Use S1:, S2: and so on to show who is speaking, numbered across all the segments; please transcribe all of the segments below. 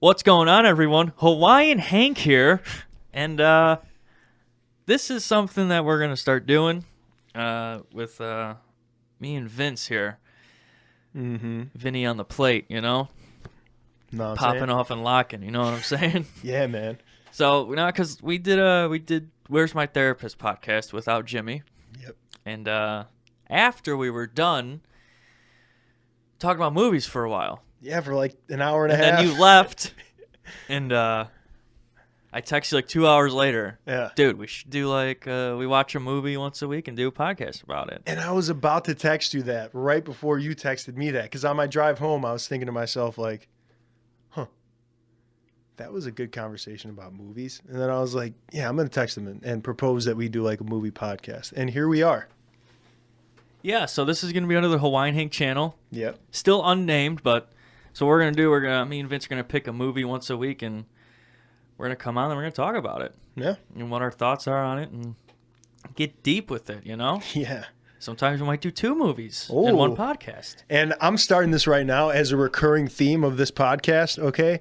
S1: What's going on, everyone? Hawaiian Hank here, and this is something that we're gonna start doing with me and Vince here. Vinny on the plate, you know, popping off and locking. You know what I'm saying?
S2: Yeah, man.
S1: So because we did Where's My Therapist podcast without Jimmy.
S2: Yep.
S1: And after we were done talking about movies for a while.
S2: Yeah, for like an hour and a half.
S1: And then you left, and I text you like 2 hours later.
S2: Yeah.
S1: Dude, we should do we watch a movie once a week and do a podcast about it.
S2: And I was about to text you that right before you texted me that. Because on my drive home, I was thinking to myself, like, that was a good conversation about movies. And then I was like, yeah, I'm going to text him and propose that we do like a movie podcast. And here we are.
S1: Yeah, so this is going to be under the Hawaiian Hank channel.
S2: Yep.
S1: Still unnamed, but so what me and Vince are going to pick a movie once a week, and we're going to come on and we're going to talk about it.
S2: Yeah.
S1: And what our thoughts are on it and get deep with it, you know?
S2: Yeah.
S1: Sometimes we might do 2 movies in one podcast.
S2: And I'm starting this right now as a recurring theme of this podcast, okay?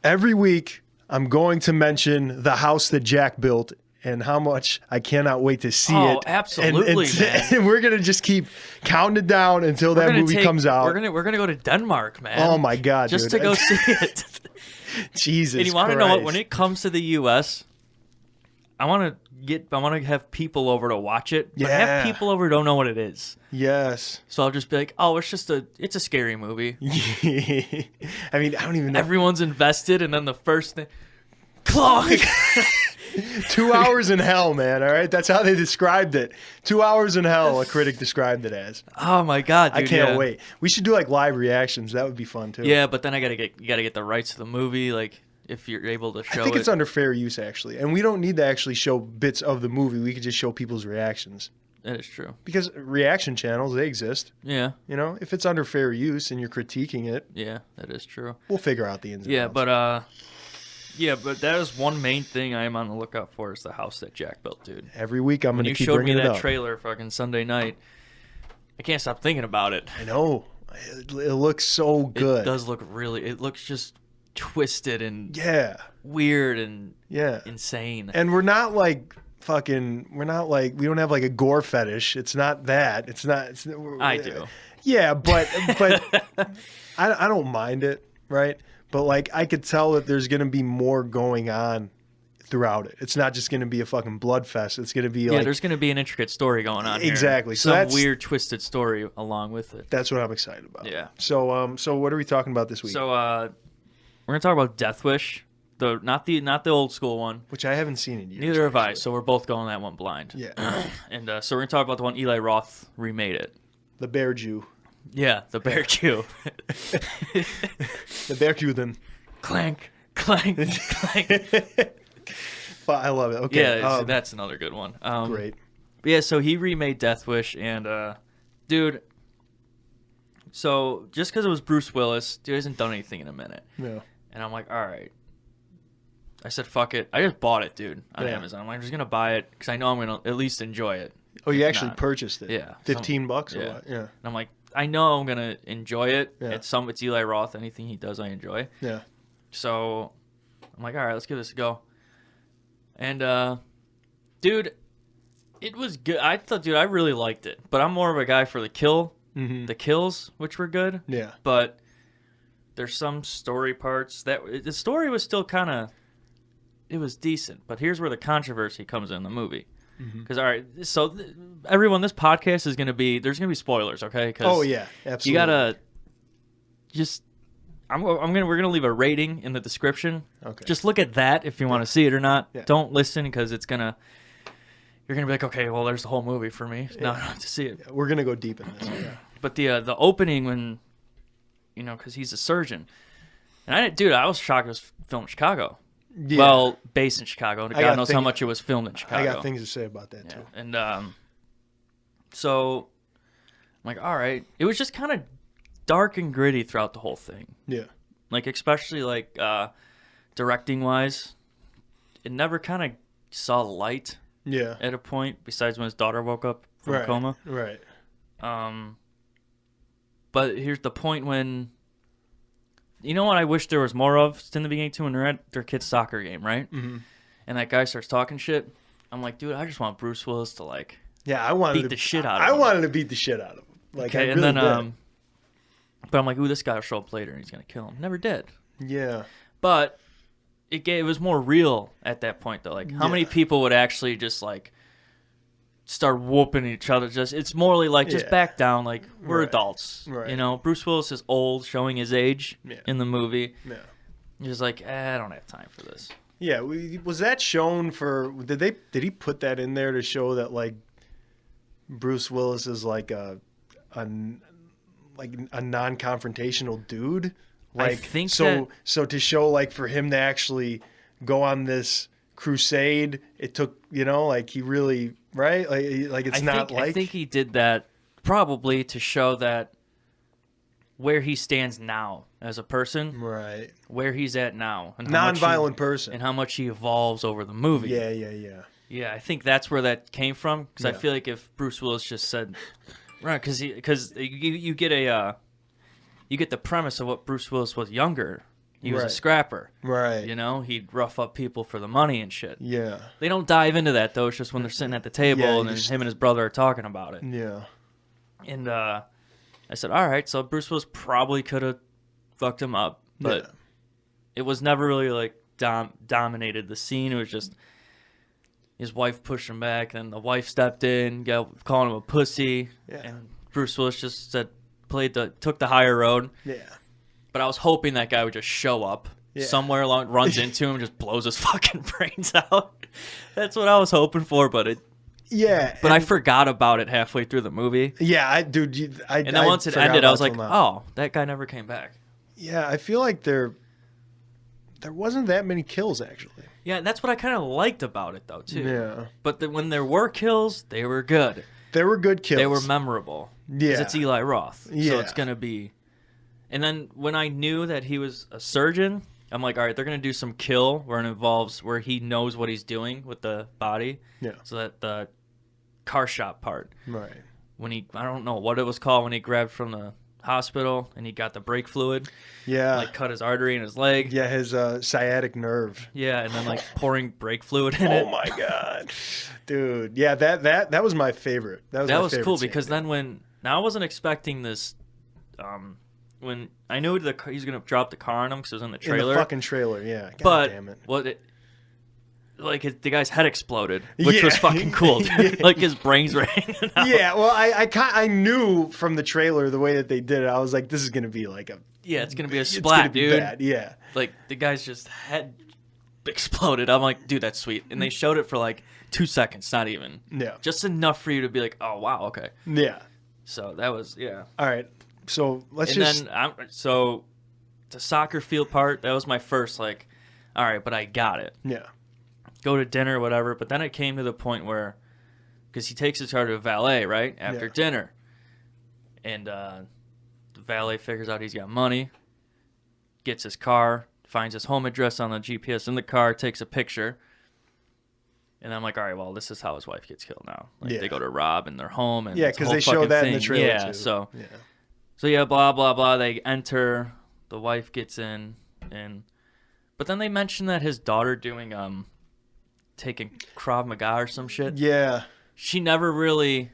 S2: Every week, I'm going to mention the house that Jack built and how much I cannot wait to see it.
S1: Oh, absolutely, man.
S2: And we're going to just keep counting it down until that movie comes out.
S1: We're gonna go to Denmark, man.
S2: Oh, my God,
S1: just
S2: dude.
S1: to go see it.
S2: Jesus
S1: And you want to know
S2: Christ.
S1: what? When it comes to the U.S., I want to have people over to watch it, but have people over who don't know what it is.
S2: Yes.
S1: So I'll just be like, oh, it's a scary movie.
S2: I mean, I don't even know.
S1: Everyone's invested, and then the first thing, clunk.
S2: 2 hours in hell, man. All right, that's how they described it. 2 hours in hell, a critic described it as.
S1: Oh my God, dude,
S2: I can't wait. We should do like live reactions. That would be fun too.
S1: Yeah, but then you gotta get the rights to the movie, like if you're able to show it.
S2: I think it's under fair use actually, and we don't need to actually show bits of the movie. We could just show people's reactions.
S1: That is true.
S2: Because reaction channels, they exist.
S1: Yeah.
S2: You know, if it's under fair use and you're critiquing it.
S1: Yeah, that is true.
S2: We'll figure out the ins and outs.
S1: But that is one main thing I am on the lookout for is the house that Jack built, dude.
S2: Every week I'm going to keep bringing it up.
S1: When you showed me that trailer fucking Sunday night, I can't stop thinking about it.
S2: I know. It looks so good.
S1: It does look it looks just twisted and weird and insane.
S2: And we're not like we don't have like a gore fetish. It's not that. I do. Yeah, but I don't mind it, right? But like I could tell that there's going to be more going on throughout it. It's not just going to be a fucking blood fest. It's going to be
S1: there's going to be an intricate story going on.
S2: Exactly.
S1: Here. Some weird twisted story along with it.
S2: That's what I'm excited about.
S1: Yeah.
S2: So what are we talking about this week?
S1: So we're going to talk about Death Wish, not the old school one,
S2: which I haven't seen in years.
S1: Neither have I. So we're both going that one blind.
S2: Yeah.
S1: And so we're going to talk about the one Eli Roth remade it.
S2: The Bear Jew.
S1: Yeah, the Bear Jew.
S2: The Bear Jew then.
S1: Clank, clank, clank.
S2: I love it. Okay.
S1: Yeah, so that's another good one.
S2: Great.
S1: Yeah, so he remade Death Wish, and dude, so just because it was Bruce Willis, dude hasn't done anything in a minute.
S2: Yeah.
S1: And I'm like, all right. I said, fuck it. I just bought it, dude, on Amazon. I'm like, I'm just going to buy it because I know I'm going to at least enjoy it.
S2: Oh, you actually purchased it?
S1: Yeah.
S2: $15 or what? Yeah.
S1: And I'm like, I know I'm going to enjoy it.
S2: Yeah.
S1: It's Eli Roth. Anything he does, I enjoy.
S2: Yeah.
S1: So I'm like, all right, let's give this a go. And, dude, it was good. I really liked it. But I'm more of a guy for the kills, which were good.
S2: Yeah.
S1: But there's some story parts that the story was still kind of, it was decent. But here's where the controversy comes in the movie. Because, all right, so everyone, this podcast is going to be, there's going to be spoilers, okay?
S2: Oh, yeah, absolutely.
S1: You got to just, we're going to leave a rating in the description.
S2: Okay.
S1: Just look at that if you want to see it or not. Yeah. Don't listen because you're going to be like, okay, well, there's the whole movie for me. Now I don't have to see it.
S2: Yeah, we're going to go deep in this. Yeah.
S1: But the opening when, because he's a surgeon. And I was shocked it was filmed in Chicago. Yeah. Well, based in Chicago. God knows how much it was filmed in Chicago.
S2: I got things to say about that, too.
S1: And so I'm like, all right. It was just kind of dark and gritty throughout the whole thing.
S2: Yeah.
S1: Like, especially, like, directing-wise, it never kind of saw light at a point, besides when his daughter woke up from a coma.
S2: Right.
S1: But here's the point when You know what I wish there was more of in the beginning too, when they're at their kid's soccer game, right? Mm-hmm. And that guy starts talking shit. I'm like, dude, I just want Bruce Willis to like,
S2: I wanted
S1: beat the shit out of him.
S2: I wanted to beat the shit out of him. Like,
S1: okay,
S2: I really did.
S1: But I'm like, ooh, this guy will show up later and he's gonna kill him. Never did.
S2: Yeah.
S1: But it was more real at that point though. Like, how many people would actually just like start whooping each other? It's morally like just back down. Like, we're adults.
S2: Right.
S1: You know, Bruce Willis is old, showing his age in the movie.
S2: Yeah.
S1: He's like, I don't have time for this.
S2: Yeah, was that shown for? Did he put that in there to show that like Bruce Willis is like a non-confrontational dude? Like,
S1: I think
S2: so. So to show like for him to actually go on this crusade, it took like he really right like it's I
S1: think he did that probably to show that where he stands now as a person,
S2: right? Where
S1: he's at now, and
S2: non-violent person,
S1: and how much he evolves over the movie.
S2: Yeah.
S1: I think that's where that came from. Because I feel like if Bruce Willis just said, right, because you get the premise of what Bruce Willis was younger. He was a scrapper,
S2: right?
S1: He'd rough up people for the money and shit.
S2: Yeah.
S1: They don't dive into that though. It's just when they're sitting at the table and then him and his brother are talking about it.
S2: Yeah.
S1: And I said, all right, so Bruce Willis probably could have fucked him up, but it was never really like dominated the scene. It was just his wife pushed him back, then the wife stepped in, calling him a pussy, and Bruce Willis just took the higher road.
S2: Yeah.
S1: But I was hoping that guy would just show up somewhere along, runs into him, and just blows his fucking brains out. That's what I was hoping for, but I forgot about it halfway through the movie.
S2: Yeah,
S1: and then once it ended, I was like, oh, that guy never came back.
S2: Yeah, I feel like there wasn't that many kills, actually.
S1: Yeah, that's what I kind of liked about it, though, too.
S2: Yeah.
S1: But when there were kills, they were good.
S2: They were good kills.
S1: They were memorable.
S2: Yeah.
S1: Because it's Eli Roth.
S2: Yeah.
S1: So it's going to be... And then when I knew that he was a surgeon, I'm like, all right, they're going to do some kill where he knows what he's doing with the body.
S2: Yeah.
S1: So that the car shop part.
S2: Right.
S1: When I don't know what it was called, when he grabbed from the hospital and he got the brake fluid.
S2: Yeah.
S1: Like cut his artery in his leg.
S2: Yeah, his sciatic nerve.
S1: Yeah, and then like pouring brake fluid in it.
S2: Oh my God. Dude. Yeah, that was my favorite. That was
S1: cool because then I wasn't expecting this when I knew he's going to drop the car on him because it was in the trailer.
S2: In the fucking trailer, yeah. God damn it.
S1: The guy's head exploded, which was fucking cool, dude. Like his brains were hanging out.
S2: Yeah, well, I knew from the trailer the way that they did it. I was like, this is gonna be like
S1: it's gonna be a splat,
S2: it's gonna be bad. Yeah,
S1: like the guy's just head exploded. I'm like, dude, that's sweet. And they showed it for like 2 seconds, not even.
S2: Yeah,
S1: just enough for you to be like, oh wow, okay.
S2: Yeah.
S1: So that was
S2: All right, so
S1: so the soccer field part, that was my first like, all right, but I got it.
S2: Yeah.
S1: Go to dinner, whatever. But then it came to the point where, because he takes his car to a valet, right, after dinner. And the valet figures out he's got money, gets his car, finds his home address on the GPS in the car, takes a picture. And I'm like, all right, well, this is how his wife gets killed now. Like, they go to rob in their home. And
S2: because they show that in the trailer,
S1: yeah,
S2: too.
S1: So blah, blah, blah. They enter. The wife gets in. But then they mention that his daughter doing... taking Krav Maga or some shit.
S2: Yeah.
S1: She never really...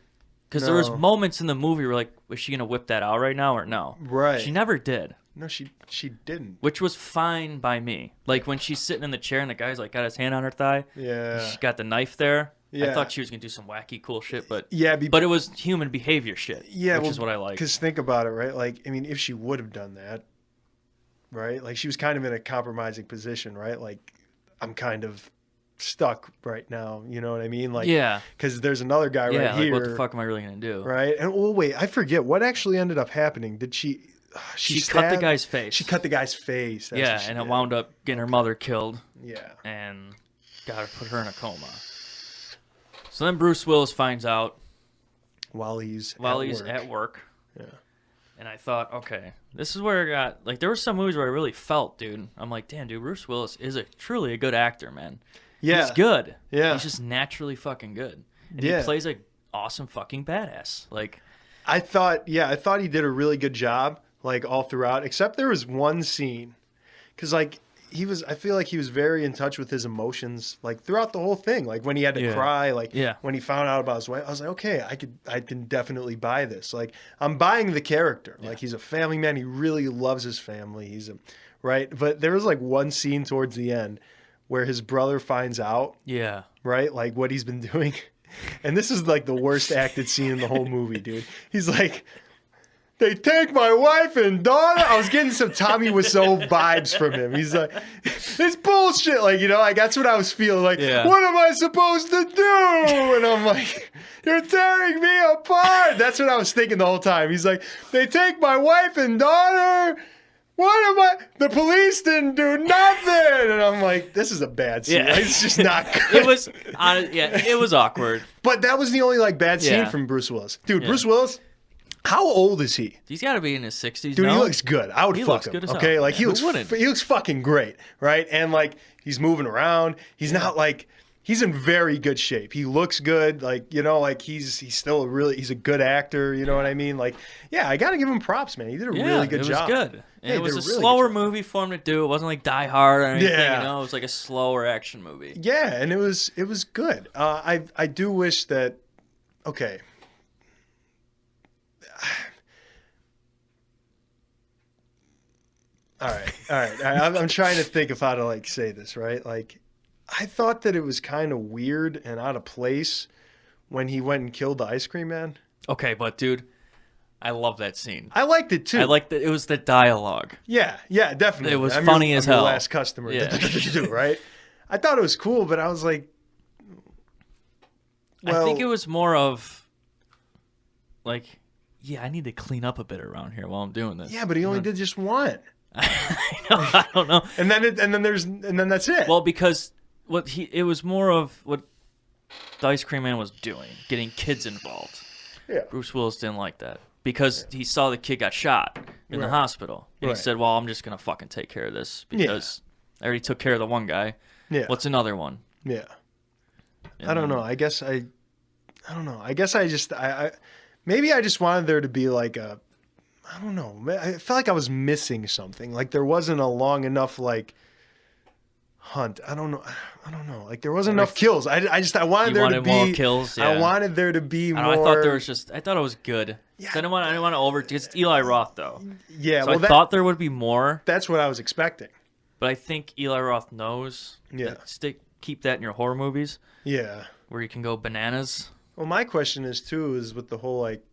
S1: Because there was moments in the movie where, like, was she going to whip that out right now or no?
S2: Right.
S1: She never did.
S2: No, she didn't.
S1: Which was fine by me. Like, when she's sitting in the chair and the guy's, like, got his hand on her thigh.
S2: Yeah.
S1: She got the knife there.
S2: Yeah.
S1: I thought she was going to do some wacky, cool shit, but...
S2: Yeah.
S1: But it was human behavior shit.
S2: Yeah.
S1: Which is what I like.
S2: Because think about it, right? Like, I mean, if she would have done that, right? Like, she was kind of in a compromising position, right? Like, I'm kind of... stuck right now, you know what I mean? Like, yeah, because there's another guy right here.
S1: Like, what the fuck am I really gonna do?
S2: Right? And wait, I forget what actually ended up happening. Did she
S1: cut the guy's face?
S2: She cut the guy's face.
S1: That's and it wound up getting her mother killed.
S2: Yeah,
S1: and got to put her in a coma. So then Bruce Willis finds out
S2: while he's
S1: at work.
S2: Yeah.
S1: And I thought, okay, this is where I got like there were some movies where I really felt, dude. I'm like, damn, dude, Bruce Willis is truly a good actor, man.
S2: Yeah.
S1: He's good.
S2: Yeah.
S1: He's just naturally fucking good. And he plays a awesome fucking badass. Like
S2: I thought he did a really good job like all throughout, except there was one scene, because like I feel like he was very in touch with his emotions, like throughout the whole thing. Like when he had to cry, like when he found out about his wife, I was like, okay, I can definitely buy this. Like I'm buying the character. Like he's a family man. He really loves his family. Right. But there was like one scene towards the end where his brother finds out. Yeah. Right. Like what he's been doing. And this is like the worst acted scene in the whole movie, dude. He's like, they take my wife and daughter. I was getting some Tommy Wiseau vibes from him. He's like, it's bullshit. Like, like that's what I was feeling. Like, what am I supposed to do? And I'm like, you're tearing me apart. That's what I was thinking the whole time. He's like, they take my wife and daughter. What am I? The police didn't do nothing. And I'm like, this is a bad scene. Like, it's just not good.
S1: It was awkward.
S2: But that was the only like bad scene from Bruce Willis. Dude, Bruce Willis. How old is he?
S1: He's got to be in his 60s.
S2: Dude, he looks good. I would fuck him. Okay, like he looks fucking great, right? And like he's moving around. He's not like he's in very good shape. He looks good. Like like he's still he's a good actor. You know what I mean? Like I got to give him props, man. He did a really good job.
S1: It was good. And it was a slower movie for him to do. It wasn't like Die Hard or anything. It was like a slower action movie.
S2: Yeah, and it was good. I do wish that. Okay. All right. I'm trying to think of how to like say this, right? Like, I thought that it was kind of weird and out of place when he went and killed the ice cream man.
S1: Okay, but dude, I love that scene.
S2: I liked it too.
S1: I liked it. It was the dialogue.
S2: Yeah, definitely.
S1: It was funny as hell.
S2: Your last customer, right? I thought it was cool, but I was like,
S1: I think it was more of like. Yeah, I need to clean up a bit around here while I'm doing this.
S2: Yeah, but he only did just one.
S1: I don't know.
S2: And then that's it.
S1: Well, because it was more of what the ice cream man was doing, getting kids involved. Yeah. Bruce Willis didn't like that because he saw the kid got shot in the hospital, and he said, "Well, I'm just gonna fucking take care of this because I already took care of the one guy. Yeah. What's another one?" Yeah.
S2: I don't know. I don't know. I guess maybe I just wanted there to be like I don't know. I felt like I was missing something. Like there wasn't a long enough like hunt. I don't know. Like there wasn't enough kills. I wanted there to be
S1: more kills. Yeah.
S2: I wanted there to be more.
S1: I thought there was just. I thought it was good. Yeah. I didn't want to over. It's Eli Roth though.
S2: Yeah.
S1: So I thought there would be more.
S2: That's what I was expecting.
S1: But I think Eli Roth knows. Yeah. Keep that in your horror movies.
S2: Yeah.
S1: Where you can go bananas.
S2: Well, my question is with the whole like,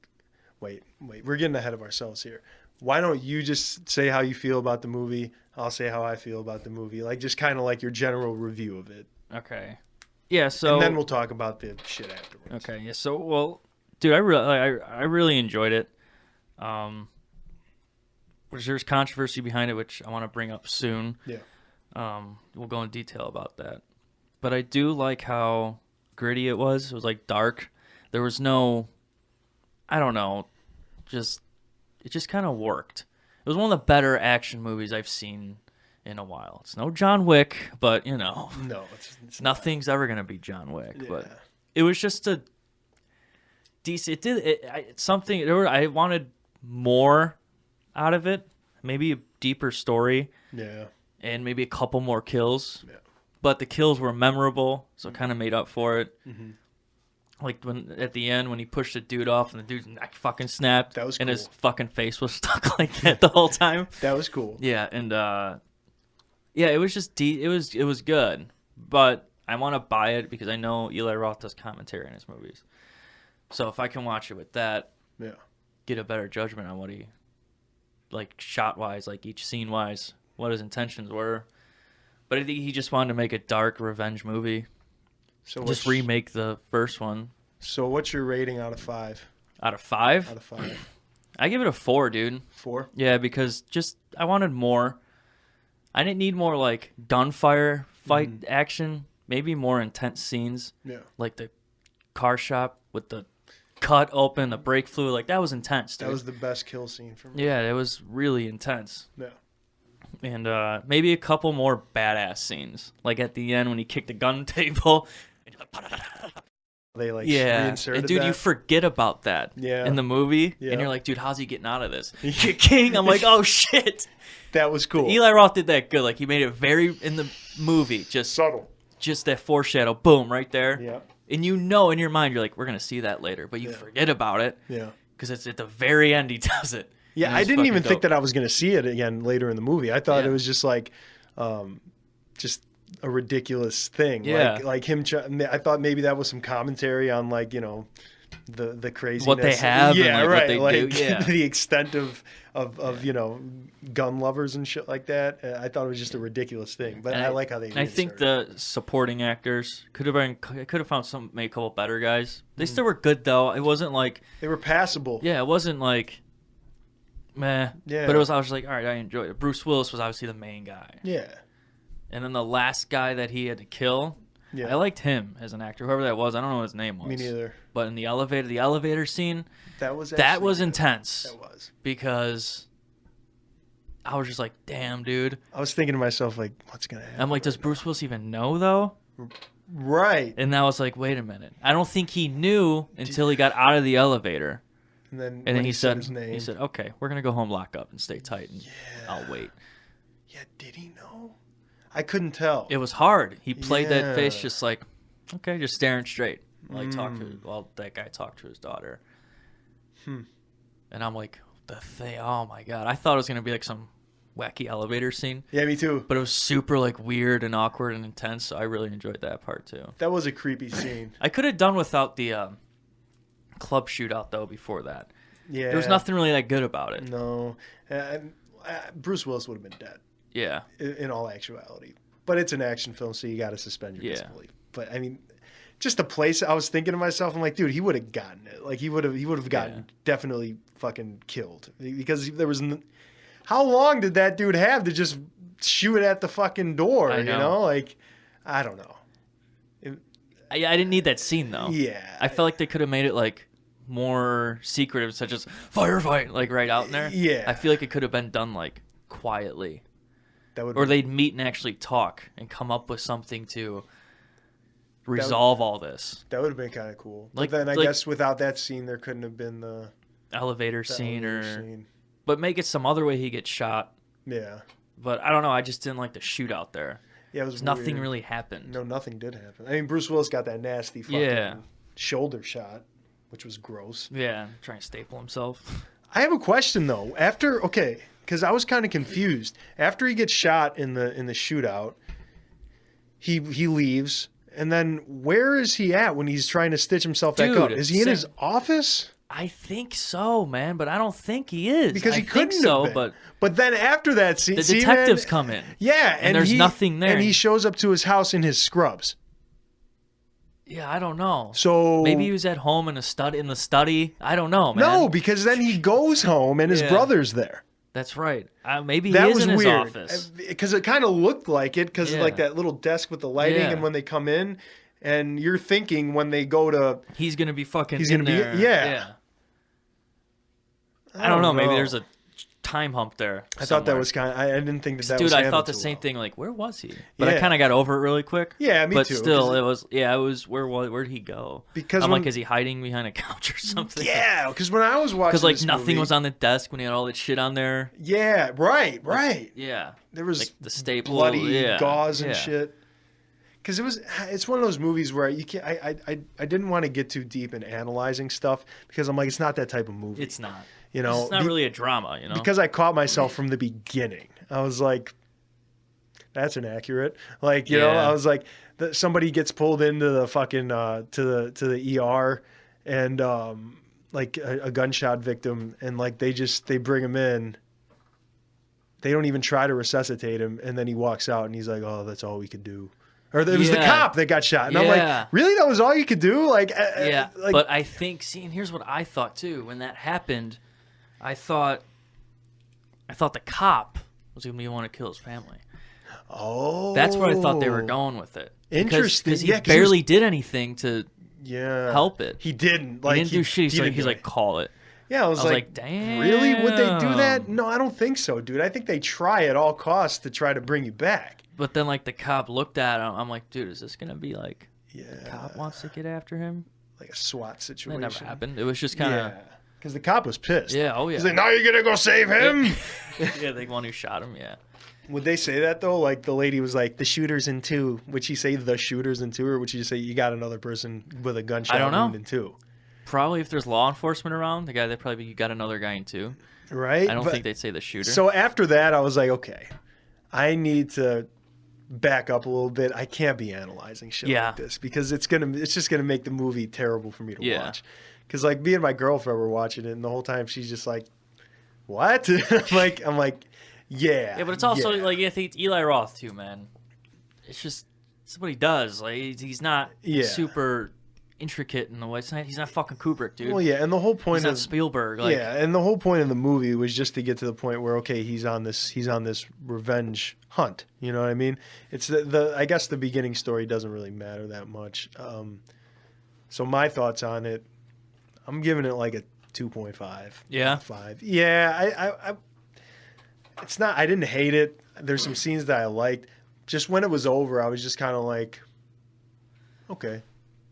S2: wait, we're getting ahead of ourselves here. Why don't you just say how you feel about the movie? I'll say how I feel about the movie. Like just kind of like your general review of it.
S1: Okay. Yeah. So.
S2: And then we'll talk about the shit afterwards.
S1: Okay. Yeah. So dude, I really enjoyed it. There's controversy behind it, which I want to bring up soon. Yeah. We'll go in detail about that. But I do like how gritty it was. It was like dark. There was no, I don't know, it just kind of worked. It was one of the better action movies I've seen in a while. It's no John Wick, but no, it's nothing's ever gonna be John Wick. Yeah. But it was just a decent. It's something. I wanted more out of it. Maybe a deeper story. Yeah. And maybe a couple more kills. Yeah. But the kills were memorable, so it kind of made up for it. Mm-hmm. Like when at the end when he pushed the dude off and the dude's neck fucking snapped. That was cool. And his fucking face was stuck like that the whole time.
S2: That was cool.
S1: Yeah, and it was just it was good. But I want to buy it because I know Eli Roth does commentary in his movies. So if I can watch it with that, get a better judgment on what he like shot wise, like each scene wise, what his intentions were. But I think he just wanted to make a dark revenge movie. So just remake the first one.
S2: So what's your rating out of 5?
S1: Out of 5?
S2: Out of 5.
S1: I give it a 4, dude.
S2: 4?
S1: Yeah, because I wanted more. I didn't need more like gunfire fight action. Maybe more intense scenes. Yeah. Like the car shop with the cut open, the brake fluid. Like that was intense, dude.
S2: That was the best kill scene for me.
S1: Yeah, it was really intense. Yeah. And maybe a couple more badass scenes. Like at the end when he kicked the gun table.
S2: They like
S1: Yeah,
S2: reinserted
S1: and dude,
S2: that.
S1: you forget about that in the movie,
S2: Yeah.
S1: and you're like, dude, how's he getting out of this? King, I'm like, oh shit.
S2: That was cool.
S1: Eli Roth did that good. Like he made it very in the movie, just
S2: subtle.
S1: Just that foreshadow, boom, right there.
S2: Yeah.
S1: And you know in your mind, you're like, we're gonna see that later, but you forget about it.
S2: Yeah.
S1: Because it's at the very end he does it.
S2: Yeah, I didn't even think that I was gonna see it again later in the movie. I thought it was just like, just a ridiculous thing.
S1: Yeah.
S2: Like him. I thought maybe that was some commentary on like the craziness.
S1: What they have.
S2: Yeah,
S1: and,
S2: right.
S1: What they do. Yeah.
S2: The extent of gun lovers and shit like that. I thought it was just a ridiculous thing. But I like how they.
S1: I think the supporting actors could have found made a couple better guys. They still were good though. It wasn't like
S2: they were passable.
S1: Yeah, it wasn't like meh.
S2: Yeah.
S1: But I was just like, all right, I enjoyed it. Bruce Willis was obviously the main guy.
S2: Yeah.
S1: And then the last guy that he had to kill, I liked him as an actor. Whoever that was, I don't know what his name was.
S2: Me neither.
S1: But in the elevator scene,
S2: that was
S1: intense.
S2: That was.
S1: Because I was just like, damn, dude.
S2: I was thinking to myself, like, what's going to happen?
S1: I'm like, does Bruce Willis even know, though?
S2: Right.
S1: And I was like, wait a minute. I don't think he knew until he got out of the elevator.
S2: And then
S1: he said
S2: his name.
S1: He said, okay, we're going to go home, lock up, and stay tight, and I'll wait.
S2: Yeah, did he know? I couldn't tell.
S1: It was hard. He played that face just like, okay, just staring straight. Like that guy talked to his daughter. And I'm like, oh my God. I thought it was going to be like some wacky elevator scene.
S2: Yeah, me too.
S1: But it was super like weird and awkward and intense. So I really enjoyed that part too.
S2: That was a creepy scene.
S1: I could have done without the club shootout though before that.
S2: Yeah.
S1: There was nothing really that good about it.
S2: No. Bruce Willis would have been dead.
S1: Yeah.
S2: In all actuality. But it's an action film, so you got to suspend your disbelief. But I mean, just the place, I was thinking to myself, I'm like, dude, he would have gotten it. Like he would have gotten definitely fucking killed. Because there was how long did that dude have to just shoot at the fucking door,
S1: I know.
S2: you know? Like I don't know.
S1: I didn't need that scene though.
S2: Yeah.
S1: I felt like they could have made it like more secretive, such as firefight, like right out in there.
S2: Yeah.
S1: I feel like it could have been done like quietly.
S2: Or
S1: they'd meet and actually talk and come up with something to resolve all this.
S2: That would have been kind of cool.
S1: Like,
S2: but then I guess without that scene, there couldn't have been the
S1: elevator scene. But make it some other way he gets shot.
S2: Yeah.
S1: But I don't know. I just didn't like the shootout there.
S2: Yeah, it was
S1: nothing really happened.
S2: No, nothing did happen. I mean, Bruce Willis got that nasty fucking shoulder shot, which was gross.
S1: Yeah, trying to staple himself.
S2: I have a question though. Because I was kind of confused. After he gets shot in the shootout, he leaves, and then where is he at when he's trying to stitch himself back up? Is he in his office?
S1: I think so, man, but I don't think he is.
S2: Because he couldn't
S1: have been.
S2: But then after that scene,
S1: the detectives come in.
S2: Yeah,
S1: and there's nothing there.
S2: And he shows up to his house in his scrubs.
S1: Yeah, I don't know.
S2: So
S1: maybe he was at home in the study. I don't know, man.
S2: No, because then he goes home and his brother's there.
S1: That's right. Maybe he is in his office.
S2: Because it kind of looked like it, because of like that little desk with the lighting, and when they come in, and you're thinking when they go to...
S1: He's going to be fucking
S2: He's going to be... Yeah.
S1: I don't know. Maybe there's a time hump there.
S2: I thought that was kind of... I didn't think that was...
S1: Dude, I thought the same thing. Like, where was he? But I kind of got over it really quick.
S2: Yeah, me too.
S1: But still, it was... Where'd he go?
S2: Because
S1: I'm like, is he hiding behind a couch or something?
S2: Yeah, because when I was watching
S1: because like nothing was on the desk when he had all that shit on there.
S2: Yeah, right.
S1: Yeah.
S2: There was
S1: like the staple,
S2: bloody gauze and shit. Because it's one of those movies where you can't. I didn't want to get too deep in analyzing stuff because I'm like, it's not that type of movie.
S1: It's not.
S2: You know,
S1: it's not really a drama. You know,
S2: because I caught myself from the beginning. I was like, that's inaccurate. Like, you know, I was like, somebody gets pulled into the fucking to the ER, and like a gunshot victim, and like they bring him in. They don't even try to resuscitate him, and then he walks out, and he's like, "Oh, that's all we could do." Or it was the cop that got shot, and I'm like, "Really? That was all you could do?" Like,
S1: but I think, and here's what I thought too. When that happened, I thought the cop was gonna be the one to kill his family.
S2: Oh,
S1: that's where I thought they were going with it.
S2: Interesting,
S1: because he barely did anything to help it.
S2: He didn't.
S1: Like, he didn't do shit. He's like, call it.
S2: Yeah, I was like,
S1: damn.
S2: Really? Would they do that? No, I don't think so, dude. I think they try at all costs to try to bring you back.
S1: But then, like, the cop looked at him. I'm like, dude, is this going to be like, the cop wants to get after him?
S2: like a SWAT situation.
S1: That never happened. It was just kind of
S2: because the cop was pissed.
S1: Yeah, oh yeah.
S2: He's like, now you're gonna go save him.
S1: Yeah, the one who shot him. Yeah.
S2: Would they say that though? Like the lady was like, the shooter's in 2. Would she say the shooter's in 2, or would she just say you got another person with a gunshot wound in 2?
S1: Probably if there's law enforcement around, the guy, they probably you got another guy in 2.
S2: Right.
S1: I don't think they'd say the shooter.
S2: So after that, I was like, okay, I need to back up a little bit. I can't be analyzing shit like this because it's just gonna make the movie terrible for me to watch. Because like me and my girlfriend were watching it, and the whole time she's just like, "What?" I'm like, yeah.
S1: Yeah, but it's also like I think it's Eli Roth too, man. It's just it's what he does. Like he's not super intricate in the way. He's not fucking Kubrick, dude.
S2: Well, yeah, and the whole point
S1: of Spielberg. Like,
S2: and the whole point of the movie was just to get to the point where okay, he's on this revenge hunt. You know what I mean? It's the I guess the beginning story doesn't really matter that much. So my thoughts on it, I'm giving it like a 2.5.
S1: Yeah.
S2: 5. Yeah, I it's not. I didn't hate it. There's some scenes that I liked. Just when it was over, I was just kind of like, okay.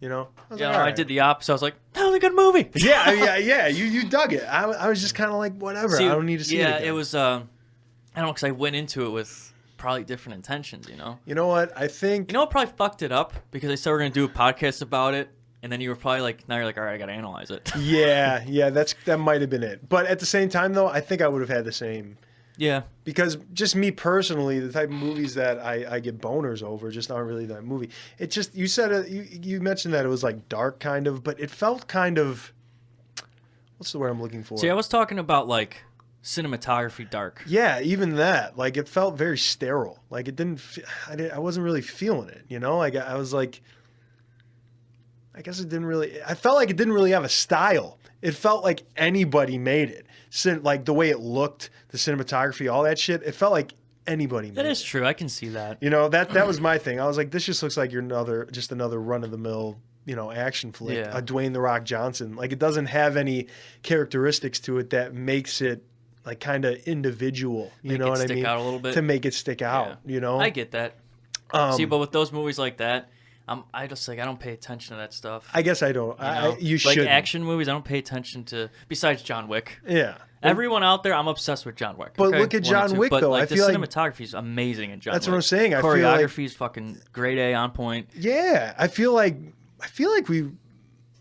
S2: You know,
S1: I did the opposite. I was like, that was a good movie.
S2: yeah. You dug it. I was just kind of like, whatever. I don't need to see it.
S1: Yeah,
S2: again.
S1: it was. I don't know, because I went into it with probably different intentions. You know.
S2: You know what? I think.
S1: You know what probably fucked it up because I said we're gonna do a podcast about it, and then you were probably like, now you're like, all right, I gotta analyze it.
S2: Yeah. That might have been it. But at the same time, though, I think I would have had the same.
S1: Yeah.
S2: Because just me personally, the type of movies that I get boners over just aren't really that movie. It just, you said, you mentioned that it was like dark kind of, but it felt kind of, what's the word I'm looking for?
S1: See, I was talking about like cinematography dark.
S2: Yeah, even that. Like it felt very sterile. Like it didn't, I wasn't really feeling it, you know? Like I was like, I guess it didn't really, I felt like it didn't really have a style. It felt like anybody made it. Like the way it looked, the cinematography, all that shit. It felt like anybody made it.
S1: That is true. I can see that.
S2: You know, that was my thing. I was like, this just looks like another run of the mill, you know, action flick.
S1: Yeah.
S2: A Dwayne The Rock Johnson. Like it doesn't have any characteristics to it that makes it like kind of individual. You know what I mean?
S1: Stick out a little bit.
S2: To make it stick out. Yeah. You know.
S1: I get that. See, but with those movies like that. I don't pay attention to that stuff.
S2: I guess I don't. You should.
S1: Like action movies, I don't pay attention to. Besides John Wick.
S2: Yeah.
S1: Everyone out there, I'm obsessed with John Wick.
S2: But look at John Wick, though.
S1: I feel like the cinematography is amazing in John Wick.
S2: That's what I'm saying.
S1: Choreography is fucking grade A, on point.
S2: Yeah, I feel like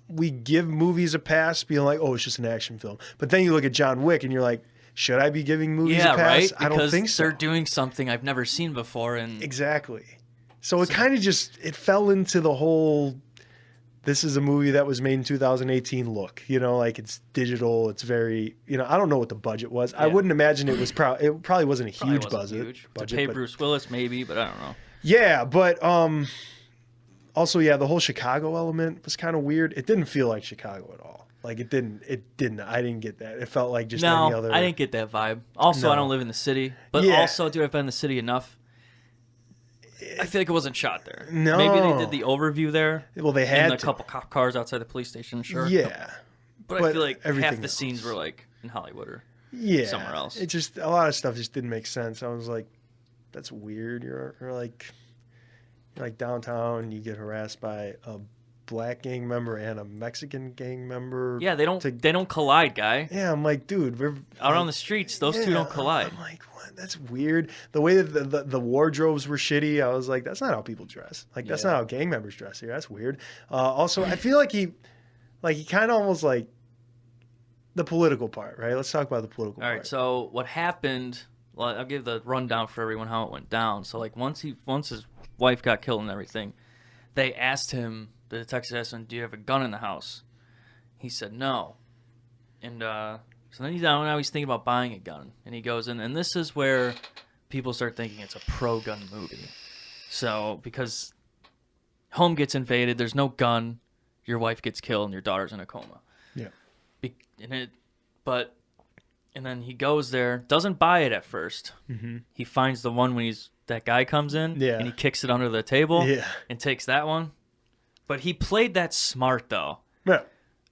S2: we give movies a pass, being like, oh, it's just an action film. But then you look at John Wick, and you're like, should I be giving movies a pass?
S1: Right?
S2: I don't think so.
S1: They're doing something I've never seen before, and
S2: exactly. So it kind of just fell into the whole. This is a movie that was made in 2018 look, you know, like it's digital. It's very, you know, I don't know what the budget was. Yeah. I wouldn't imagine it was it probably wasn't a huge budget.
S1: To pay Bruce Willis maybe, but I don't know.
S2: Yeah, but also the whole Chicago element was kind of weird. It didn't feel like Chicago at all. Like it didn't. I didn't get that. It felt like just any other.
S1: I didn't get that vibe. Also, I don't live in the city, but also, dude, I've been in the city enough. I feel like it wasn't shot there.
S2: No.
S1: Maybe they did the overview there.
S2: Well, they had
S1: a couple cop cars outside the police station, sure.
S2: Yeah.
S1: But I feel like half the scenes were like in Hollywood or somewhere else.
S2: It just, a lot of stuff just didn't make sense. I was like, that's weird. You're like downtown, you get harassed by a black gang member and a Mexican gang member.
S1: Yeah, they don't collide, guy.
S2: Yeah, I'm like, dude, we're
S1: out on the streets. Those two don't collide.
S2: I'm like, what? That's weird. The way that the wardrobes were shitty, I was like, that's not how people dress. Like, that's not how gang members dress here. That's weird. Also, I feel like he kind of almost like the political part, right? Let's talk about the political part.
S1: All right. So what happened? Well, I'll give the rundown for everyone how it went down. So like once his wife got killed and everything, they asked him. The detective asked him, "Do you have a gun in the house?" He said no. And so then now he's thinking about buying a gun. And he goes in, and this is where people start thinking it's a pro-gun movie. So because home gets invaded, there's no gun, your wife gets killed, and your daughter's in a coma.
S2: Yeah.
S1: And then he goes there, doesn't buy it at first.
S2: Mm-hmm.
S1: He finds the one when that guy comes in, and he kicks it under the table and takes that one. But he played that smart, though.
S2: Yeah.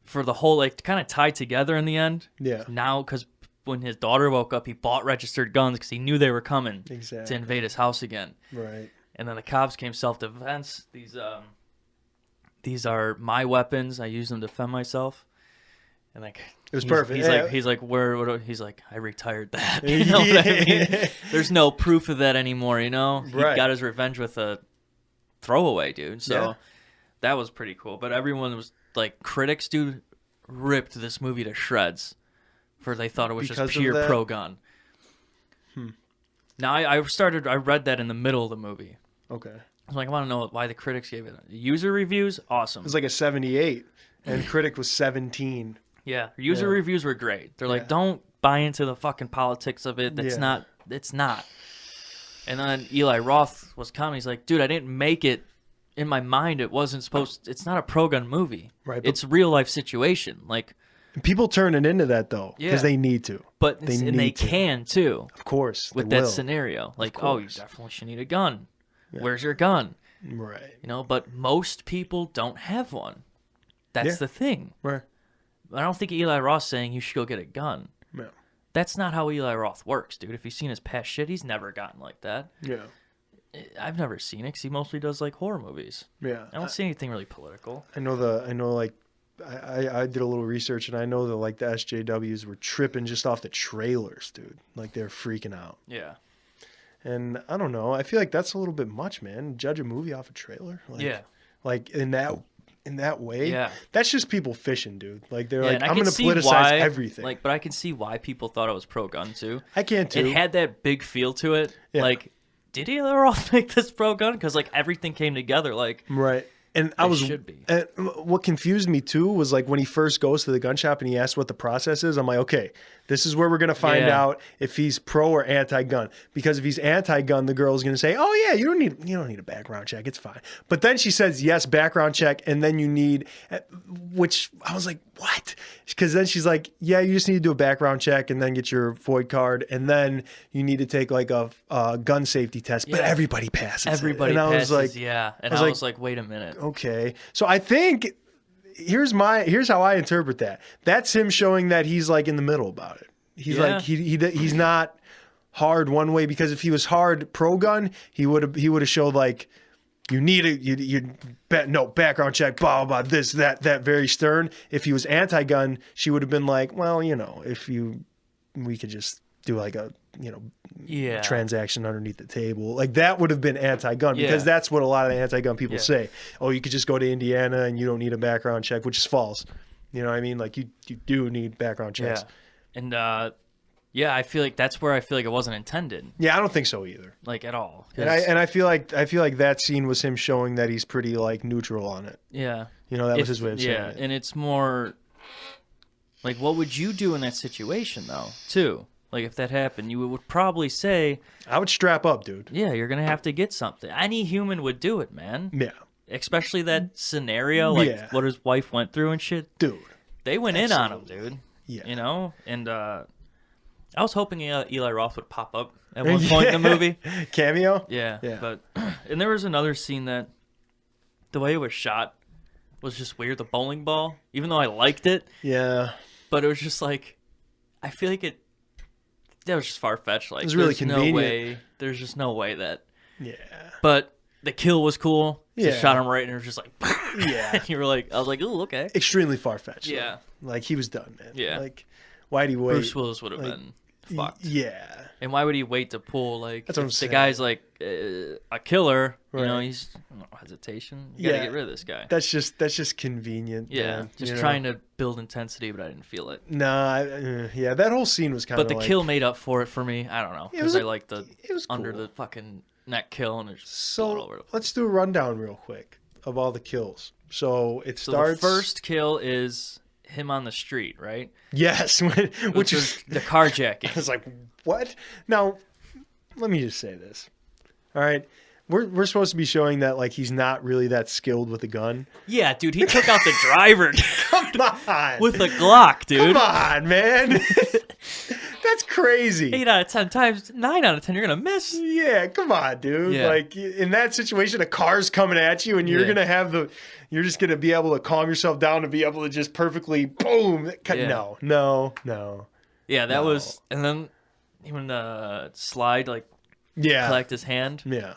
S1: For the whole, like, kind of tied together in the end.
S2: Yeah.
S1: Now, because when his daughter woke up, he bought registered guns because he knew they were coming to invade his house again.
S2: Right.
S1: And then the cops came self-defense. these are my weapons. I use them to defend myself. And like
S2: it was perfect.
S1: He's like, where? He's like, I retired that. You know what I mean? There's no proof of that anymore. You know, he got his revenge with a throwaway, dude. So that was pretty cool. But everyone was like, critics, dude, ripped this movie to shreds for they thought it was just pure pro gun. Now I read that in the middle of the movie.
S2: Okay.
S1: I was like, I want to know why the critics gave it. User reviews, awesome.
S2: It was like a 78, and critic was 17.
S1: Yeah, user reviews were great. They're like, don't buy into the fucking politics of it. That's not. It's not. And then Eli Roth was coming. He's like, dude, I didn't make it. In my mind, it wasn't supposed. It's not a pro-gun movie.
S2: Right.
S1: It's a real-life situation. Like,
S2: people turn it into that though, because they need to.
S1: But they can too.
S2: Of course,
S1: with that scenario, like, oh, you definitely should need a gun. Yeah. Where's your gun?
S2: Right.
S1: You know, but most people don't have one. That's the thing.
S2: Right.
S1: I don't think Eli Roth's saying you should go get a gun.
S2: No.
S1: That's not how Eli Roth works, dude. If you've seen his past shit, he's never gotten like that.
S2: Yeah.
S1: I've never seen it because he mostly does like horror movies.
S2: Yeah.
S1: I don't see anything really political.
S2: I know like I did a little research and I know that like the SJWs were tripping just off the trailers, dude. Like they're freaking out.
S1: Yeah.
S2: And I don't know. I feel like that's a little bit much, man. Judge a movie off a trailer. Like, Like in that way.
S1: Yeah.
S2: That's just people fishing, dude. Like they're like, I'm going to politicize everything.
S1: Like, but I can see why people thought it was pro-gun too.
S2: I can too.
S1: It had that big feel to it. Yeah. Like, did Eli Roth make this pro-gun? Because like everything came together. Like,
S2: right. And
S1: should be.
S2: And what confused me too was like when he first goes to the gun shop and he asks what the process is. I'm like, okay, this is where we're gonna find out if he's pro or anti-gun. Because if he's anti-gun, the girl's gonna say, oh yeah, you don't need a background check, it's fine. But then she says yes, background check, and then you need, which I was like, what? Because then she's like, yeah, you just need to do a background check and then get your FOID card, and then you need to take like a gun safety test. But everybody passes.
S1: Everybody passes.
S2: I was like,
S1: and I was like, wait a minute.
S2: Okay, so I think here's how I interpret that. That's him showing that he's like in the middle about it. He's like he's not hard one way, because if he was hard pro gun, he would have showed like you need no background check, blah blah blah, this that very stern. If he was anti gun, she would have been like, well, you know, we could just do like a transaction underneath the table. Like that would have been anti-gun, because that's what a lot of the anti-gun people say. Oh, you could just go to Indiana and you don't need a background check, which is false. You know what I mean? Like you do need background checks.
S1: Yeah. And I feel like that's where I feel like it wasn't intended.
S2: Yeah, I don't think so either.
S1: Like at all.
S2: And I feel like that scene was him showing that he's pretty like neutral on it.
S1: Yeah.
S2: You know, that was his way of saying it.
S1: Yeah, and it's more like, what would you do in that situation though, too? Like, if that happened, you would probably say,
S2: I would strap up, dude.
S1: Yeah, you're going to have to get something. Any human would do it, man.
S2: Yeah.
S1: Especially that scenario, like what his wife went through and shit.
S2: Dude.
S1: They went in on him, dude.
S2: Yeah.
S1: You know? And I was hoping Eli Roth would pop up at one point in the movie.
S2: Cameo?
S1: Yeah. But, and there was another scene that the way it was shot was just weird. The bowling ball, even though I liked it.
S2: Yeah.
S1: But it was just like, I feel like that was just far-fetched. Like,
S2: it was really convenient.
S1: There's just no way that.
S2: Yeah.
S1: But the kill was cool.
S2: Yeah.
S1: Just shot him right, and it was just like.
S2: Yeah.
S1: And you were like, I was like, ooh, okay.
S2: Extremely far-fetched.
S1: Yeah.
S2: Like he was done, man.
S1: Yeah.
S2: Like, why'd he wait?
S1: Bruce Willis would have been fucked.
S2: Yeah.
S1: And why would he wait to pull? Like,
S2: that's what I'm saying.
S1: The guy's like a killer. Right. You know, he's no hesitation. You gotta get rid of this guy.
S2: That's just convenient.
S1: Yeah,
S2: man,
S1: just trying to build intensity, but I didn't feel it.
S2: Nah, that whole scene was kind of.
S1: But the kill made up for it for me. I don't know, because I like the
S2: it was
S1: under
S2: cool.
S1: the fucking neck kill, and it's
S2: so.
S1: All over
S2: let's do a rundown real quick of all the kills. So it starts.
S1: The first kill is him on the street, right?
S2: Yes, which is
S1: the carjacking.
S2: I was like, what? Now, let me just say this. All right. We're supposed to be showing that like he's not really that skilled with a gun.
S1: Yeah, dude, he took out the driver.
S2: Come on.
S1: With a Glock, dude.
S2: Come on, man. That's crazy.
S1: 8 out of 10 times, 9 out of 10, you're gonna miss.
S2: Yeah, come on, dude.
S1: Yeah.
S2: Like in that situation, a car's coming at you, and you're gonna have you're just gonna be able to calm yourself down and be able to just perfectly boom. No.
S1: Yeah, that was, and then even slide collect his hand.
S2: Yeah.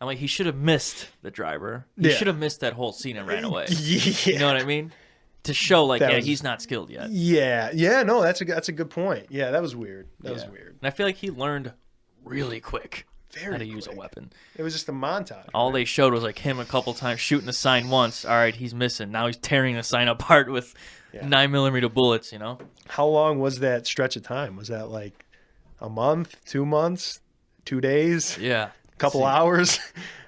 S1: I'm like, he should have missed the driver. He should have missed that whole scene and ran away.
S2: Yeah.
S1: You know what I mean? To show like, he's not skilled yet.
S2: Yeah. No, that's a good point. Yeah, that was weird. That was weird.
S1: And I feel like he learned really quick
S2: Very
S1: how to use a weapon.
S2: It was just a montage.
S1: All they showed was like him a couple times shooting the sign once. All right, he's missing. Now he's tearing the sign apart with 9mm bullets. You know.
S2: How long was that stretch of time? Was that like a month, 2 months, 2 days?
S1: Yeah.
S2: Couple hours,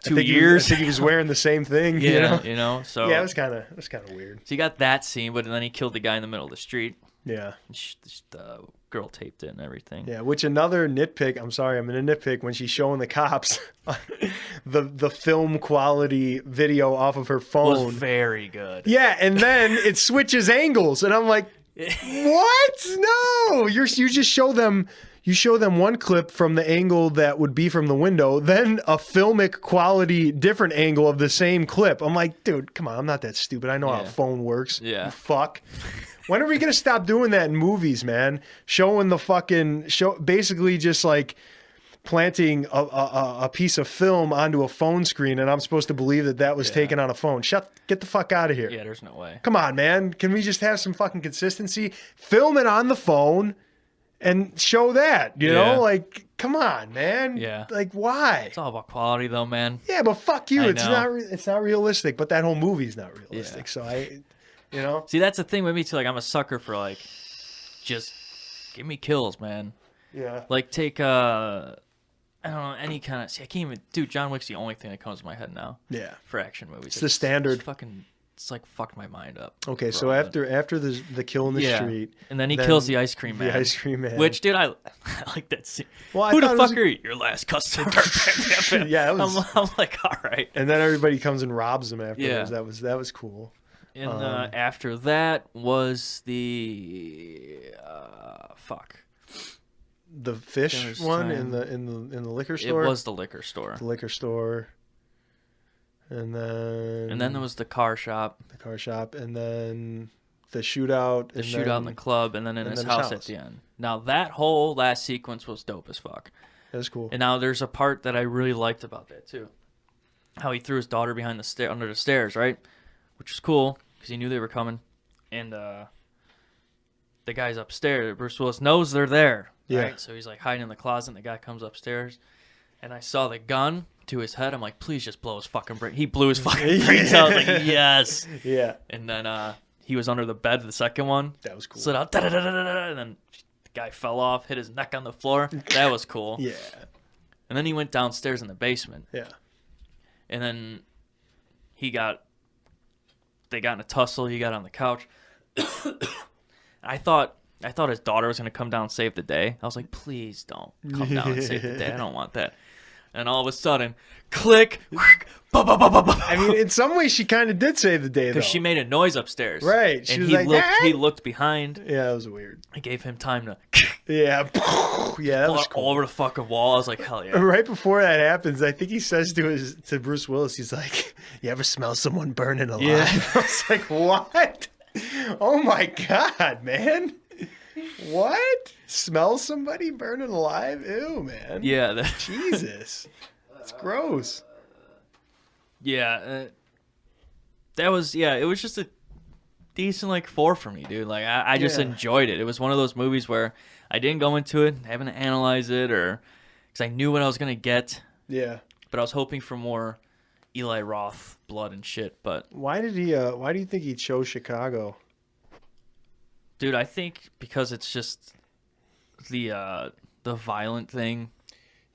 S1: 2 years.
S2: I think he was wearing the same thing.
S1: You know. So
S2: yeah, it was kind of weird.
S1: So you got that scene, but then he killed the guy in the middle of the street.
S2: Yeah,
S1: the girl taped it and everything.
S2: Yeah, which another nitpick. I'm sorry, I'm gonna nitpick when she's showing the cops the film quality video off of her phone.
S1: Was very good.
S2: Yeah, and then it switches angles, and I'm like, what? No, you just show them. You show them one clip from the angle that would be from the window, then a filmic quality different angle of the same clip. I'm like, dude, come on, I'm not that stupid. I know how a phone works.
S1: Yeah.
S2: You fuck. When are we going to stop doing that in movies, man? Showing the fucking show, basically just like planting a piece of film onto a phone screen, and I'm supposed to believe that was taken on a phone. Get the fuck out of here.
S1: Yeah, there's no way.
S2: Come on, man. Can we just have some fucking consistency? Film it on the phone. And show that, you know, like, come on, man.
S1: Yeah.
S2: Like, why?
S1: It's all about quality, though, man.
S2: Yeah, but fuck you. It's
S1: know.
S2: not realistic. But that whole movie's not realistic. So you know.
S1: See, that's the thing with me too. Like, I'm a sucker for like, just give me kills, man.
S2: Yeah.
S1: Like, take I don't know, any kind of. See, I can't even. Dude, John Wick's the only thing that comes to my head now.
S2: Yeah.
S1: For action movies,
S2: It's the standard.
S1: It's like fucked my mind up.
S2: Okay, so after the kill in the street,
S1: and then he kills the ice cream man.
S2: The ice cream man.
S1: Which, dude, I like that scene.
S2: Well,
S1: who the fuck are you? Your last customer.
S2: Yeah, that was.
S1: I'm like, all right.
S2: And then everybody comes and robs him afterwards. Yeah. That was cool.
S1: And after that was the
S2: the fish one in the liquor store.
S1: It was the liquor store.
S2: The liquor store. And then
S1: there was the car shop.
S2: The car shop, and then the shootout.
S1: The shootout in the club, and then in his house at the end. Now that whole last sequence was dope as fuck.
S2: That was cool.
S1: And now there's a part that I really liked about that too. How he threw his daughter behind under the stairs, right? Which was cool because he knew they were coming, and the guy's upstairs. Bruce Willis knows they're there, right? So he's like hiding in the closet. And the guy comes upstairs, and I saw the gun to his head. I'm like, please just blow his fucking brain. He blew his fucking brains out. I was like, yes.
S2: Yeah.
S1: And then he was under the bed, the second one.
S2: That was cool.
S1: Slid out, and then the guy fell off, hit his neck on the floor. That was cool.
S2: Yeah.
S1: And then he went downstairs in the basement.
S2: Yeah.
S1: And then they got in a tussle. He got on the couch. I thought his daughter was going to come down and save the day. I was like, please don't come down and save the day. I don't want that. And all of a sudden, click.
S2: I mean, in some ways, she kind of did save the day, though.
S1: Because she made a noise upstairs.
S2: Right. She
S1: and
S2: was
S1: he
S2: like,
S1: looked.
S2: ah!
S1: He looked behind.
S2: Yeah, that was weird.
S1: I gave him time to.
S2: Yeah. Yeah, that was cool.
S1: All over the fucking wall. I was like, hell yeah.
S2: Right before that happens, I think he says to Bruce Willis, he's like, "You ever smell someone burning alive?" Yeah. I was like, what? Oh my god, man. What? Smell somebody burning alive? Ew, man.
S1: Yeah.
S2: Jesus. It's gross.
S1: Yeah. It was just a decent, like, 4 for me, dude. Like, I just enjoyed it. It was one of those movies where I didn't go into it, having to analyze it, or because I knew what I was going to get.
S2: Yeah.
S1: But I was hoping for more Eli Roth blood and shit, but...
S2: Why do you think he chose Chicago?
S1: Dude, I think because it's just the violent thing,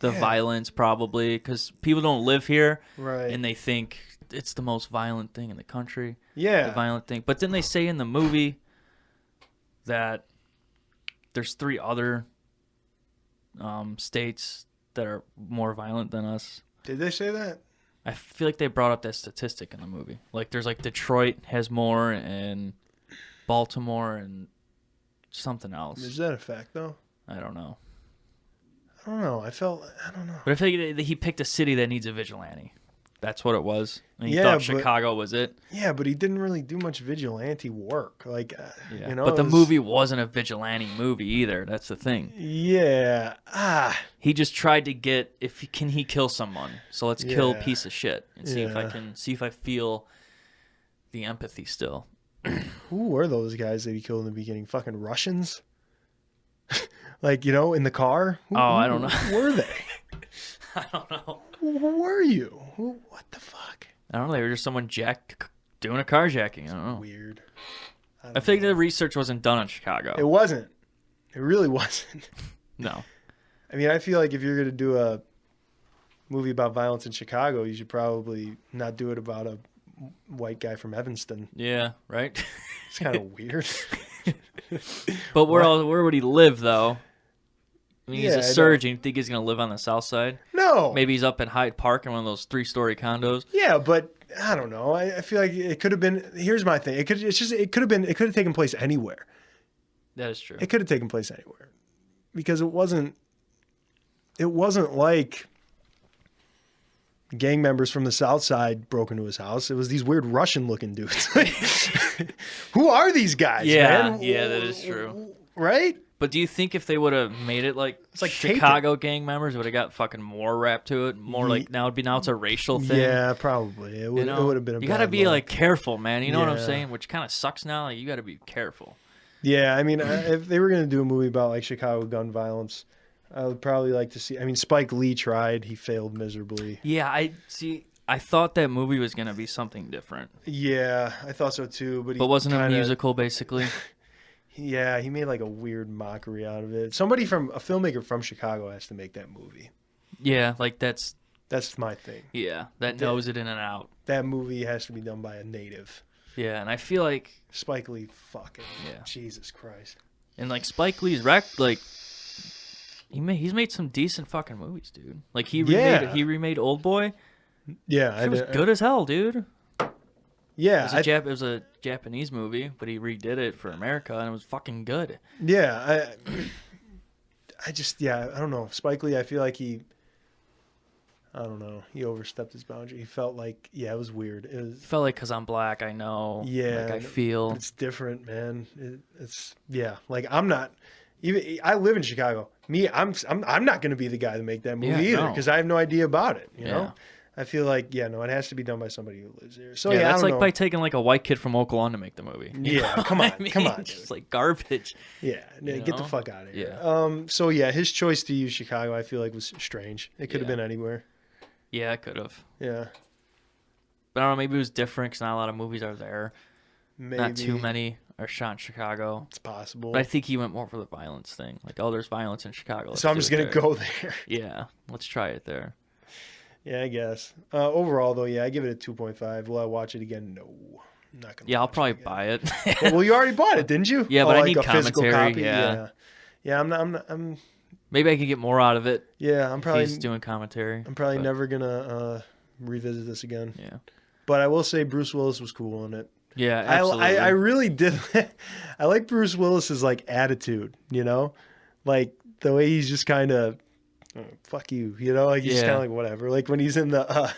S1: violence probably, because people don't live here,
S2: right?
S1: And they think it's the most violent thing in the country.
S2: Yeah,
S1: the violent thing. But then they say in the movie that there's 3 other states that are more violent than us.
S2: Did they say that?
S1: I feel like they brought up that statistic in the movie. Like there's like Detroit has more, and Baltimore, and something else.
S2: Is that a fact, though?
S1: I don't know.
S2: I don't know. I don't know.
S1: But I feel like he picked a city that needs a vigilante. that's what it was. And he
S2: Yeah,
S1: thought
S2: but-
S1: Chicago was it.
S2: Yeah, but he didn't really do much vigilante work. Like,
S1: Yeah.
S2: you know.
S1: But the
S2: it was-
S1: movie wasn't a vigilante movie either. That's the thing.
S2: Yeah.
S1: He just tried to get can he kill someone? So let's kill a
S2: Yeah.
S1: piece of shit and see if I
S2: Yeah.
S1: can see if I feel the empathy still.
S2: Who were those guys that he killed in the beginning? Fucking Russians? Like, you know, in the car?
S1: I don't know.
S2: Who were they?
S1: I don't know.
S2: Who were you? What the fuck?
S1: I don't know. They were just someone doing a carjacking. I don't know.
S2: Weird.
S1: I think the research wasn't done on Chicago.
S2: It wasn't. It really wasn't.
S1: No.
S2: I mean, I feel like if you're going to do a movie about violence in Chicago, you should probably not do it about a white guy from Evanston.
S1: Yeah, right?
S2: It's kind of weird.
S1: But where would he live, though? I mean, he's
S2: Yeah,
S1: a
S2: I
S1: surgeon. You think he's going to live on the south side?
S2: No.
S1: Maybe he's up in Hyde Park in one of those 3-story condos.
S2: Yeah, but I don't know. I feel like it could have been. Here's my thing. It could have taken place anywhere.
S1: That is true.
S2: It could have taken place anywhere, because it wasn't like gang members from the south side broke into his house. It was these weird Russian-looking dudes. Who are these guys?
S1: Yeah,
S2: man?
S1: yeah, that is true.
S2: Right?
S1: But do you think if they would have made it like
S2: like
S1: Chicago gang members, it would have got fucking more rap to it? More like now it's a racial thing.
S2: Yeah, probably. It would have been.
S1: You got to be like careful, man. You know what I'm
S2: Yeah.
S1: saying? Which kind of sucks now. Like you got to be careful.
S2: Yeah, I mean, if they were going to do a movie about like Chicago gun violence, I would probably like to see. I mean, Spike Lee tried; he failed miserably.
S1: Yeah, I thought that movie was gonna be something different,
S2: Yeah, I thought so too. But
S1: wasn't it a
S2: kinda-
S1: musical basically?
S2: Yeah, he made like a weird mockery out of it. Somebody from a filmmaker from Chicago has to make that movie.
S1: Yeah, like that's
S2: my thing.
S1: that knows it in and out.
S2: That movie has to be done by a native.
S1: Yeah, and I feel like
S2: Spike Lee, fucking
S1: Yeah.
S2: Jesus Christ.
S1: and like Spike Lee's he's made some decent fucking movies, dude. Like he remade Old Boy.
S2: Yeah,
S1: It was good as hell, dude.
S2: Yeah,
S1: It was a Japanese movie, but he redid it for America, and it was fucking good.
S2: yeah. I don't know. Spike Lee, I feel like he overstepped his boundary. He felt like, it was weird. It was,
S1: Felt like because I'm black, I know.
S2: Yeah,
S1: like I feel.
S2: it's different, man. Like I'm not. Even I live in Chicago. I'm not going to be the guy to make that movie either,
S1: no.
S2: because I have no idea about it. You
S1: Yeah.
S2: know, I feel like it has to be done by somebody who lives here. So
S1: Yeah,
S2: I
S1: that's
S2: don't
S1: like
S2: know.
S1: by taking like a white kid from Oklahoma to make the movie. You
S2: Yeah,
S1: know
S2: come
S1: what
S2: on,
S1: I mean?
S2: come on, dude.
S1: Just like garbage.
S2: Yeah,
S1: You
S2: get the
S1: know?
S2: fuck out of here.
S1: Yeah.
S2: So yeah, his choice to use Chicago, I feel like, was strange. It could have
S1: Yeah.
S2: been anywhere.
S1: Yeah, I could have.
S2: Yeah,
S1: But I don't know, maybe it was different because not a lot of movies are there.
S2: maybe
S1: Not too many are shot in Chicago.
S2: It's possible.
S1: But I think he went more for the violence thing. Like, oh, there's violence in Chicago.
S2: So I'm just gonna go there.
S1: Yeah, let's try it there.
S2: Yeah, I guess. Overall, though, yeah, I give it a 2.5. Will I watch it again? No, I'm not gonna.
S1: Yeah, I'll
S2: watch
S1: probably
S2: it again.
S1: buy it.
S2: Well, you already bought it, didn't you?
S1: Yeah, but I
S2: like
S1: need
S2: a physical
S1: commentary,
S2: copy?
S1: yeah.
S2: Yeah, I'm
S1: Maybe I could get more out of it.
S2: Yeah, I'm
S1: If
S2: probably.
S1: he's doing commentary.
S2: I'm probably
S1: but-
S2: never gonna revisit this again.
S1: Yeah.
S2: But I will say Bruce Willis was cool in it.
S1: Yeah, absolutely.
S2: I really did. I like Bruce Willis's like attitude, you know, like the way he's just kind of, fuck you, you know, like he's kind of like whatever. Like when he's in the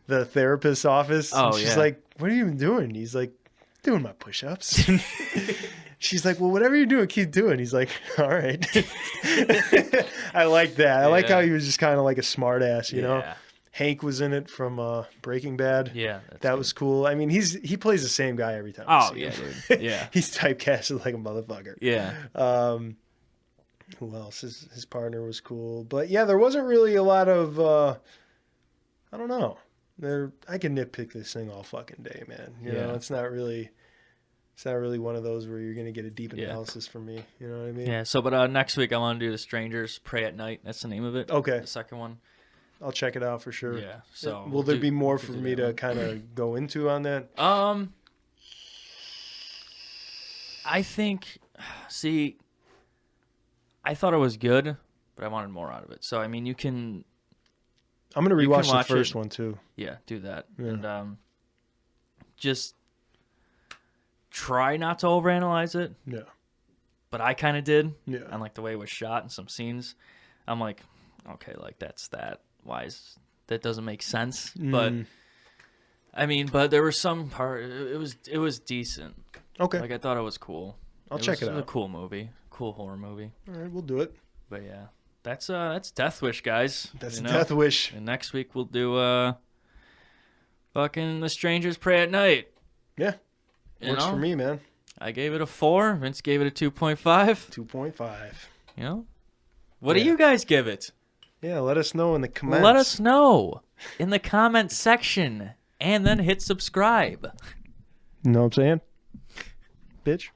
S2: therapist's office, and she's like, "What are you even doing?" He's like, "Doing my push-ups." She's like, "Well, whatever you're doing, keep doing." He's like, "All right." I like that. I like how he was just kind of like a smart ass, you know. Hank was in it from Breaking Bad.
S1: Yeah,
S2: that was cool. I mean, he plays the same guy every time.
S1: Oh yeah, dude. Yeah.
S2: He's typecasted like a motherfucker.
S1: Yeah.
S2: Who else? His partner was cool, but yeah, there wasn't really a lot of. I don't know. I can nitpick this thing all fucking day, man. You know, it's not really one of those where you're gonna get a deep analysis from me. You know what I mean?
S1: Yeah. So, but next week I want to do The Strangers Pray at Night. That's the name of it.
S2: Okay.
S1: The second one.
S2: I'll check it out for sure.
S1: Yeah. So
S2: will there be more for me to kind of go into on that?
S1: I think. See, I thought it was good, but I wanted more out of it. So I mean, you can.
S2: I'm gonna
S1: you
S2: rewatch
S1: can
S2: the
S1: watch
S2: first
S1: it.
S2: one too.
S1: Yeah, do that,
S2: Yeah.
S1: and just try not to overanalyze it.
S2: Yeah.
S1: But I kind of did.
S2: Yeah.
S1: And like the way it was shot in some scenes, I'm like, okay, like that's that. Why is that doesn't make sense. But I mean, but there were some part. It was decent.
S2: Okay.
S1: Like I thought it was cool.
S2: I'll check it out.
S1: It was a cool movie, cool horror movie.
S2: All right, we'll do it.
S1: But yeah, that's Death Wish, guys.
S2: That's Death Wish.
S1: And next week we'll do fucking The Strangers Pray at Night.
S2: Yeah, works for me, man.
S1: I gave it a 4. Vince gave it a 2.5.
S2: 2.5.
S1: You know, what do you guys give it?
S2: Yeah, let us know in the comments.
S1: Let us know in the comment section, and then hit subscribe.
S2: You know what I'm saying, bitch?